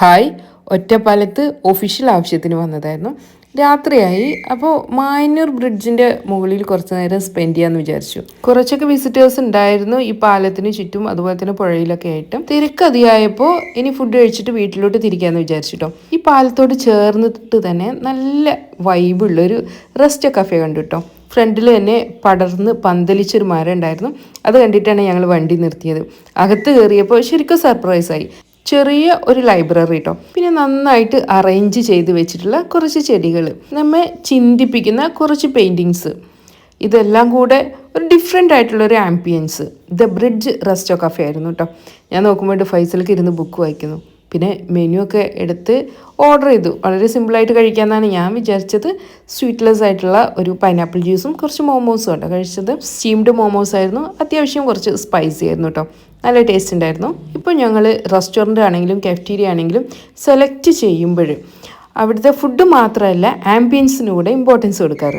Hi, ഒറ്റപ്പാലത്ത് official ആവശ്യത്തിന് വന്നതായിരുന്നു. രാത്രിയായി. അപ്പോൾ മായന്നൂർ ബ്രിഡ്ജിൻ്റെ മുകളിൽ കുറച്ച് നേരം സ്പെൻഡ് ചെയ്യാമെന്ന് വിചാരിച്ചു. കുറച്ചൊക്കെ വിസിറ്റേഴ്സ് ഉണ്ടായിരുന്നു ഈ പാലത്തിന് ചുറ്റും, അതുപോലെ തന്നെ പുഴയിലൊക്കെ ആയിട്ട്. തിരക്കധികമായപ്പോൾ ഇനി ഫുഡ് കഴിച്ചിട്ട് വീട്ടിലോട്ട് തിരിക്കാമെന്ന് വിചാരിച്ചിട്ടോ. ഈ പാലത്തോട് ചേർന്നിട്ട് തന്നെ നല്ല വൈബുള്ളൊരു റെസ്റ്റ് കഫേ കണ്ടു കേട്ടോ. ഫ്രണ്ടിൽ തന്നെ പടർന്ന് പന്തലിച്ചൊരു മരം ഉണ്ടായിരുന്നു. അത് കണ്ടിട്ടാണ് ഞങ്ങൾ വണ്ടി നിർത്തിയത്. അകത്ത് കയറിയപ്പോൾ ശരിക്കും സർപ്രൈസായി. ചെറിയ ഒരു ലൈബ്രറി കേട്ടോ, പിന്നെ നന്നായിട്ട് അറേഞ്ച് ചെയ്ത് വെച്ചിട്ടുള്ള കുറച്ച് ചെടികൾ, നമ്മെ ചിന്തിപ്പിക്കുന്ന കുറച്ച് പെയിൻറ്റിങ്സ്, ഇതെല്ലാം കൂടെ ഒരു ഡിഫറെൻ്റ് ആയിട്ടുള്ളൊരു ambience. The bridge resto cafe ആയിരുന്നു കേട്ടോ. ഞാൻ നോക്കുമ്പോൾ ഫൈസലൊക്കെ ഇരുന്ന് ബുക്ക് വായിക്കുന്നു. പിന്നെ മെനു ഒക്കെ എടുത്ത് ഓർഡർ ചെയ്തു. വളരെ സിമ്പിളായിട്ട് കഴിക്കാമെന്നാണ് ഞാൻ വിചാരിച്ചത്. സ്വീറ്റ്ലെസ് ആയിട്ടുള്ള ഒരു പൈനാപ്പിൾ ജ്യൂസും കുറച്ച് മോമോസും കേട്ടോ കഴിച്ചത്. സ്റ്റീംഡ് മോമോസ് ആയിരുന്നു, അത്യാവശ്യം കുറച്ച് സ്പൈസി ആയിരുന്നു കേട്ടോ. നല്ല ടേസ്റ്റ് ഉണ്ടായിരുന്നു. ഇപ്പോൾ ഞങ്ങൾ റെസ്റ്റോറൻ്റ് ആണെങ്കിലും കഫറ്റീരിയ ആണെങ്കിലും സെലക്ട് ചെയ്യുമ്പോൾ അവിടുത്തെ ഫുഡ് മാത്രമല്ല ആംബിയൻസിന് കൂടെ ഇമ്പോർട്ടൻസ് കൊടുക്കാറ്.